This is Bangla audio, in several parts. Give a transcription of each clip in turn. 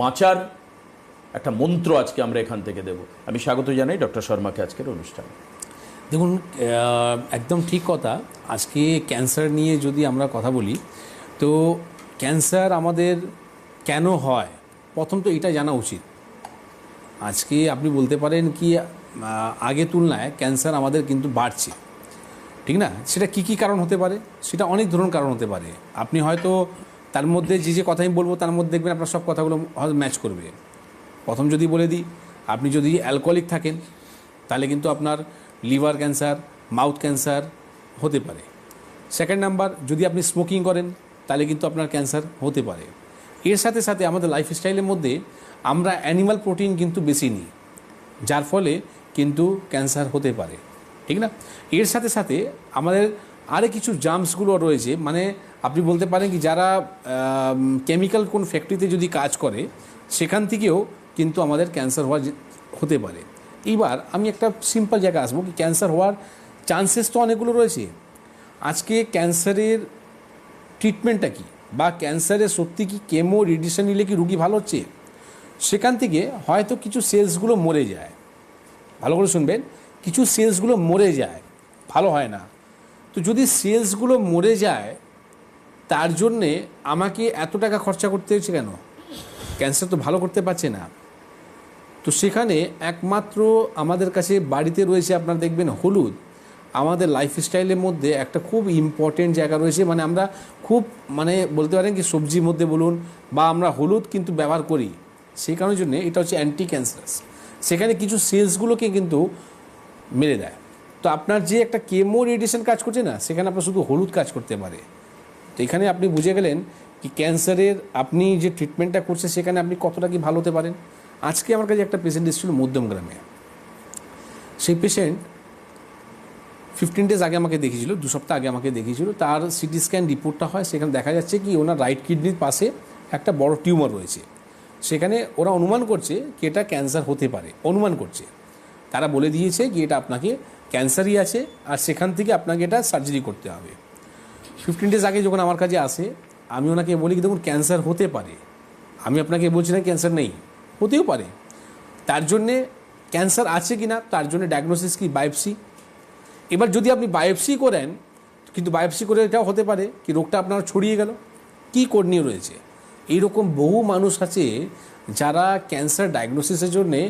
বাঁচার একটা মন্ত্র আজকে আমরা এখান থেকে দেব। আমি স্বাগত জানাই ডক্টর শর্মাকে আজকের অনুষ্ঠানে। দেখুন, একদম ঠিক কথা। আজকে ক্যান্সার নিয়ে যদি আমরা কথা বলি, তো ক্যান্সার আমাদের কেন হয় প্রথম তো এটা জানা উচিত। আজকে আপনি বলতে পারেন কি আগে তুলনায় ক্যান্সার আমাদের কিন্তু বাড়ছে, ঠিক না? সেটা কি কারণ হতে পারে? সেটা অনেক ধরনের কারণ হতে পারে। আপনি হয়তো তার মধ্যে যে কথা আমি বলবো তার মধ্যে দেখবেন আপনার সব কথাগুলো হয়তো ম্যাচ করবে। প্রথম যদি বলে দিই, আপনি যদি অ্যালকোহলিক থাকেন তাহলে কিন্তু আপনার লিভার ক্যান্সার, মাউথ ক্যান্সার হতে পারে। সেকেন্ড নাম্বার, যদি আপনি স্মোকিং করেন তাহলে কিন্তু আপনার ক্যান্সার হতে পারে। এর সাথে সাথে আমাদের লাইফস্টাইলের মধ্যে আমরা অ্যানিমাল প্রোটিন কিন্তু বেশি নিই, যার ফলে কিন্তু ক্যান্সার হতে পারে, ঠিক না? এর সাথে সাথে আমাদের আরও কিছু জার্মসগুলো রয়েছে, মানে আপনি বলতে পারেন কি যারা কেমিক্যাল কোন ফ্যাক্টরিতে যদি কাজ করে সেখান থেকেও কিন্তু আমাদের ক্যান্সার হতে পারে। এইবার আমি একটা সিম্পল জায়গায় আসবো কি ক্যান্সার হওয়ার চান্সেস তো অনেকগুলো রয়েছে। আজকে ক্যান্সারের ট্রিটমেন্টটা কি, বা ক্যান্সারের সত্যি কি কেমো রেডিয়েশন নিলে কি রুগী ভালো হচ্ছে? সেখান থেকে হয়তো কিছু সেলসগুলো মরে যায়। ভালো করে শুনবেন, কিছু সেলসগুলো মরে যায়, ভালো হয় না। তো যদি সেলসগুলো মরে যায়, তার জন্যে আমাকে এত টাকা খরচা করতে হচ্ছে কেন? ক্যান্সার তো ভালো করতে পারছে না। তো সেখানে একমাত্র আমাদের কাছে বাড়িতে রয়েছে, আপনারা দেখবেন হলুদ আমাদের লাইফস্টাইলের মধ্যে একটা খুব ইম্পর্টেন্ট জায়গা রয়েছে। মানে আমরা খুব বলতে পারেন কি সবজির মধ্যে বলুন বা আমরা হলুদ কিন্তু ব্যবহার করি। সেই কারণের জন্য এটা হচ্ছে অ্যান্টি ক্যান্সারাস। সেখানে কিছু সেলসগুলোকে কিন্তু মেরে দেয়। তো আপনার যে একটা কেমো রেডিয়েশন কাজ করছে না, সেখানে আপনার শুধু হলুদ কাজ করতে পারে। তো এখানে আপনি বুঝে গেলেন কি ক্যান্সারের আপনি যে ট্রিটমেন্টটা করছে সেখানে আপনি কতটা কি ভালো হতে পারেন। আজকে আমার কাছে একটা পেশেন্ট এসেছিল মধ্যমগ্রামে। সেই পেশেন্ট 15 ডেজ আগে আমাকে দেখিয়েছিল, 2 সপ্তাহ আগে আমাকে দেখিয়েছিল। তার সিটি স্ক্যান রিপোর্টটা হয়, সেখানে দেখা যাচ্ছে কি ওনার রাইট কিডনির পাশে একটা বড় টিউমার রয়েছে। সেখানে ওরা অনুমান করছে কি এটা ক্যান্সার হতে পারে, অনুমান করছে। তারা বলে দিয়েছে কি এটা আপনাকে ক্যান্সারই আছে, আর সেখান থেকে আপনাকে এটা সার্জারি করতে হবে। 15 ডেজ আগে যখন আমার কাছে আসে, আমি ওনাকে বলি কি দেখুন ক্যান্সার হতে পারে, আমি আপনাকে বলছি না ক্যান্সার নেই, হতেও পারে। তার জন্যে ক্যান্সার আছে কি না তার জন্য ডায়াগনোসিস কি বায়োপসি। এবার যদি আপনি বায়োপসি করেন, কিন্তু বায়োপসি করে এটাও হতে পারে কি রোগটা আপনার ছড়িয়ে গেল, কী করণীয় রয়েছে। এইরকম বহু মানুষ আছে যারা ক্যান্সার ডায়াগনোসিসের জন্যে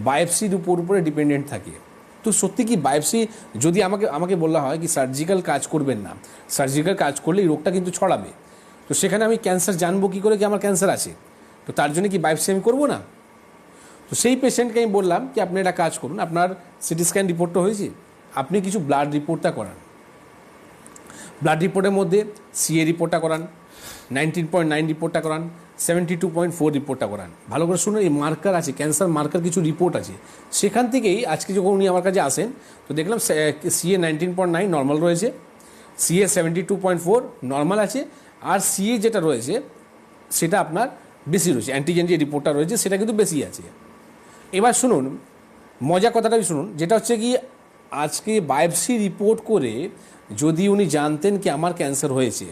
বায়োপসির উপরে ডিপেন্ডেন্ট থাকে। তো সত্যি কি বায়োপসি যদি আমাকে বলা হয় কি সার্জিক্যাল কাজ করবেন না, সার্জিক্যাল কাজ করলে এই রোগটা কিন্তু ছড়াবে। তো সেখানে আমি ক্যান্সার জানবো কী করে কি আমার ক্যান্সার আছে? তো তার জন্য কি বায়োপসি আমি করবো না? তো সেই পেশেন্টকে আমি বললাম কি আপনি একটা কাজ করুন, আপনার সিটি স্ক্যান রিপোর্টটা হয়েছে, আপনি কিছু ব্লাড রিপোর্টটা করান। ব্লাড রিপোর্টের মধ্যে সিএ রিপোর্টটা করান, 19.9 রিপোর্টটা করান, 72.4 রিপোর্টটা করান। ভালো করে শুনুন, এই মার্কার আছে, ক্যান্সার মার্কার কিছু রিপোর্ট আছে। সেখান থেকেই আজকে যখন উনি আমার কাছে আসেন তো দেখলাম সিএ 19.9 নর্মাল রয়েছে, সিএ 72.4 নর্মাল আছে, আর সিএ যেটা রয়েছে সেটা আপনার বেশি রয়েছে, অ্যান্টিজেন যে রিপোর্টটা রয়েছে সেটা কিন্তু বেশি আছে। এবার শুনুন, মজা কথাটাই শুনুন, যেটা হচ্ছে কি আজকে বায়োপসি রিপোর্ট করে যদি উনি জানতেন কি আমার ক্যান্সার হয়েছে,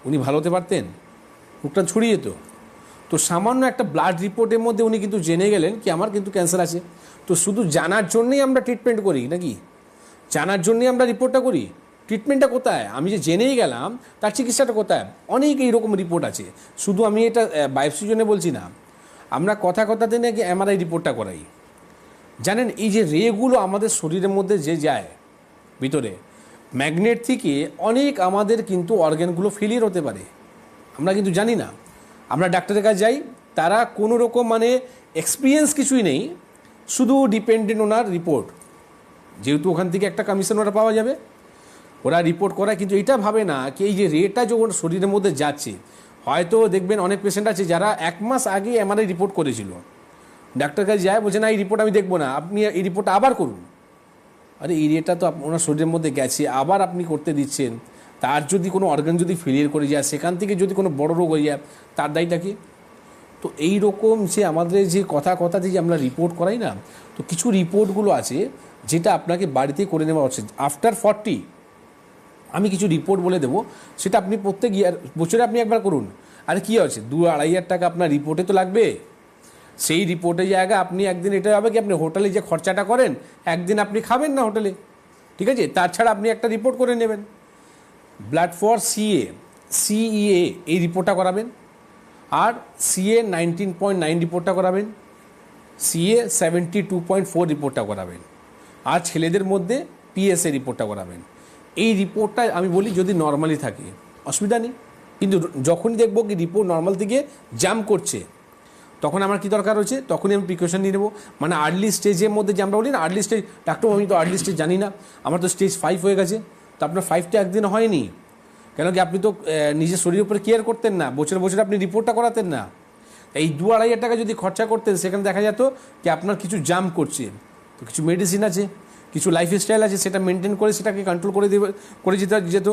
উনি ভালো হতে পারতেন? মুখটা ছড়িয়ে যেত। তো সামান্য একটা ব্লাড রিপোর্টের মধ্যে উনি কিন্তু জেনে গেলেন কি আমার কিন্তু ক্যান্সার আছে। তো শুধু জানার জন্যেই আমরা ট্রিটমেন্ট করি নাকি? জানার জন্যেই আমরা রিপোর্টটা করি? ট্রিটমেন্টটা কোথায়? আমি যে জেনেই গেলাম তার চিকিৎসাটা কোথায়? অনেক এইরকম রিপোর্ট আছে। শুধু আমি এটা বায়োপসির জন্য বলছি না, আমরা কথাতে নাকি এমআরআই রিপোর্টটা করাই। জানেন এই যে রেগুলো আমাদের শরীরের মধ্যে যে যায় ভিতরে, ম্যাগনেট থেকে অনেক আমাদের কিন্তু অর্গ্যানগুলো ফেলিয়ার হতে পারে, আমরা কিন্তু জানি না। আমরা ডাক্তারের কাছে যাই, তারা কোনো রকম এক্সপিরিয়েন্স কিছুই নেই, শুধু ডিপেন্ডেন্ট ওনার রিপোর্ট, যেহেতু ওখান থেকে একটা কমিশন ওরা পাওয়া যাবে, ওরা রিপোর্ট করায়। কিন্তু এটা ভাবে না কি এই যে রেটা যখন শরীরের মধ্যে যাচ্ছে, হয়তো দেখবেন অনেক পেশেন্ট আছে যারা 1 মাস আগে এমআরআই রিপোর্ট করেছিল, ডাক্তার কাছে যায় বলছে না এই রিপোর্ট আমি দেখবো না, আপনি এই রিপোর্টটা আবার করুন। আরে এই রেটা তো ওনার শরীরের মধ্যে গেছে, আবার আপনি করতে দিচ্ছেন। তার যদি কোনো অর্গান যদি ফেলিয়ার করে যায়, সেখান থেকে যদি কোনো বড় রোগ হয়ে যায়, তার দায়টা কি? তো এই রকম যে আমাদের যে কথাতে যে আমরা রিপোর্ট করাই না, তো কিছু রিপোর্টগুলো আছে যেটা আপনাকে বাড়িতেই করে নেওয়া উচিত। আফটার 40 আমি কিছু রিপোর্ট বলে দেবো, সেটা আপনি প্রত্যেক বছরে আপনি একবার করুন। আরে কী আছে, 2-2.5 হাজার টাকা আপনার রিপোর্টে তো লাগবে, সেই রিপোর্টের জায়গায় আপনি একদিন এটা হবে কি আপনি হোটেলে যে খরচাটা করেন একদিন আপনি খাবেন না হোটেলে, ঠিক আছে, তাছাড়া আপনি একটা রিপোর্ট করে নেবেন। ব্লাড ফর সিইএ এই রিপোর্টটা করাবেন, আর সিএ 19.9 রিপোর্টটা করাবেন, সিএ 72.4 রিপোর্টটা করাবেন, আর ছেলেদের মধ্যে পিএসএ রিপোর্টটা করাবেন। এই রিপোর্টটা আমি বলি যদি নর্মালি থাকে অসুবিধা নেই, কিন্তু যখনই দেখবো কি রিপোর্ট নর্মাল থেকে জাম্প করছে তখন আমার কি দরকার হচ্ছে, তখনই আমি প্রিকশন নিয়ে নেবো। মানে আর্লি স্টেজের মধ্যে যে আমরা বলি না আর্লি স্টেজ, ডাক্তার আমি তো আর্লি স্টেজ জানি না, আমার তো স্টেজ 5 হয়ে গেছে। তো আপনার 5টা একদিন হয়নি, কেন কি আপনি তো নিজের শরীরের উপরে কেয়ার করতেন না, বছর বছর আপনি রিপোর্টটা করাতেন না। এই 2-2.5 টাকা যদি খরচা করতেন সেখানে দেখা যেত কি আপনার কিছু জাম্প করছে, তো কিছু মেডিসিন আছে, কিছু লাইফস্টাইল আছে, সেটা মেনটেন করে সেটাকে কন্ট্রোল করে যেত,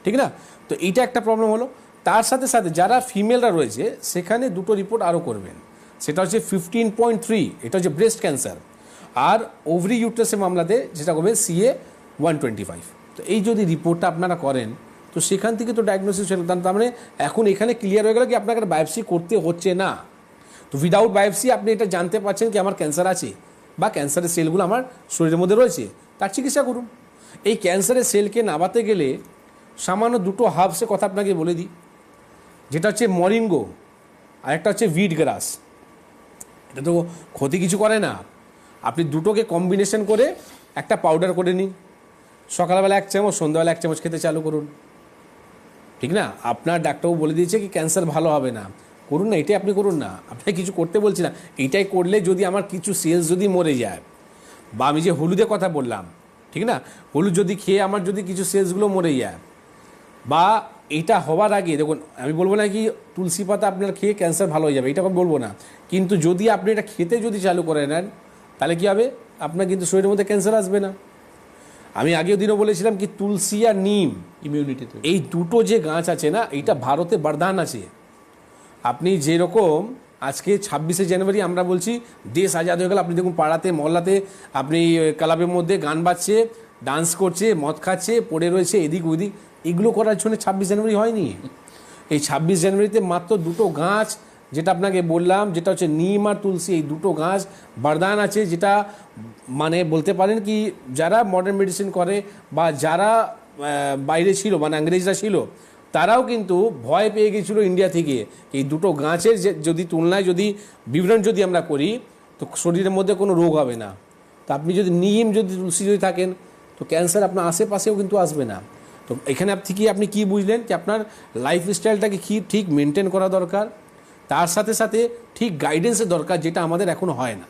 ঠিক না। তো এইটা একটা প্রবলেম হলো। তার সাথে সাথে যারা ফিমেলরা রয়েছে সেখানে দুটো রিপোর্ট আরও করবেন, সেটা হচ্ছে 15.3, এটা হচ্ছে ব্রেস্ট ক্যান্সার, আর ওভারি ইউট্রাসের মামলাতে যেটা করবে সিএ 125। তো এই যদি রিপোর্টটা আপনারা করেন তো সেখান থেকে তো ডায়াগনোসিস হলো, তার মানে এখন এখানে ক্লিয়ার হয়ে গেল কি আপনাকে বায়োপসি করতে হচ্ছে না। তো উইদাউট বায়োপসি আপনি এটা জানতে পারছেন কি আমার ক্যান্সার আছে বা ক্যান্সারের সেলগুলো আমার শরীরের মধ্যে রয়েছে, তার চিকিৎসা করুন। এই ক্যান্সারের সেলকে নামাতে গেলে সামান্য দুটো হার্বসের কথা আপনাকে বলে দিই, যেটা হচ্ছে মরিঙ্গো আর একটা হচ্ছে ভিট গ্রাস। এটা তো ক্ষতি কিছু করে না, আপনি দুটোকে কম্বিনেশন করে একটা পাউডার করে নিন, সকালবেলা 1 চামচ, সন্ধ্যাবেলা 1 চামচ খেতে চালু করুন, ঠিক না। আপনার ডাক্তারবাবু বলে দিয়েছে কি ক্যান্সার ভালো হবে না, করুন না, এটাই আপনি করুন না, আপনাকে কিছু করতে বলছি না। এইটাই করলে যদি আমার কিছু সেলস যদি মরে যায়, বা আমি যে হলুদের কথা বললাম, ঠিক না, হলুদ যদি খেয়ে আমার যদি কিছু সেলসগুলো মরে যায়, বা এটা হওয়ার আগে দেখুন আমি বলবো না কি তুলসী পাতা আপনার খেয়ে ক্যান্সার ভালো হয়ে যাবে, এটা আমি বলবো না, কিন্তু যদি আপনি এটা খেতে যদি চালু করে নেন তাহলে কী হবে, আপনার কিন্তু শরীরের মধ্যে ক্যান্সার আসবে না। আমি আগেও দিনও বলেছিলাম কি তুলসী আর নিম ইমিউনিটি, এই দুটো যে গাছ আছে না, এইটা ভারতে বরদান আছে। আপনি যেরকম আজকে 26শে জানুয়ারি আমরা বলছি দেশ আজাদ হয়ে গেল, আপনি দেখুন পাড়াতে মহল্লাতে আপনি ক্লাবের মধ্যে গান বাজছে, ডান্স করছে, মদ খাচ্ছে, পড়ে রয়েছে এদিক ওদিক, এগুলো করার জন্য 26 জানুয়ারি হয়নি। এই 26 জানুয়ারিতে মাত্র দুটো গাছ যেটা আপনাকে বললাম, যেটা হচ্ছে নিম আর তুলসী, এই দুটো গাছ বরদান আছে, যেটা মানে বলতে পারেন কি যারা মডার্ন মেডিসিন করে বা যারা বাইরে ছিল মানে ইংরেজরা ছিল তারাও কিন্তু ভয় পেয়ে গেছিলো ইন্ডিয়া থেকে। এই দুটো গাছের যদি তুলনায় যদি বিবরণ যদি আমরা করি তো শরীরের মধ্যে কোনো রোগ হবে না। তো আপনি যদি নিম যদি তুলসী যদি থাকেন তো ক্যান্সার আপনার আশেপাশেও কিন্তু আসবে না। তো এখানে থেকে আপনি কি বুঝলেন যে আপনার লাইফস্টাইলটাকে কি ঠিক মেনটেন করা দরকার, তার সাথে সাথে ঠিক গাইডেন্সের দরকার, যেটা আমাদের এখন হয় না।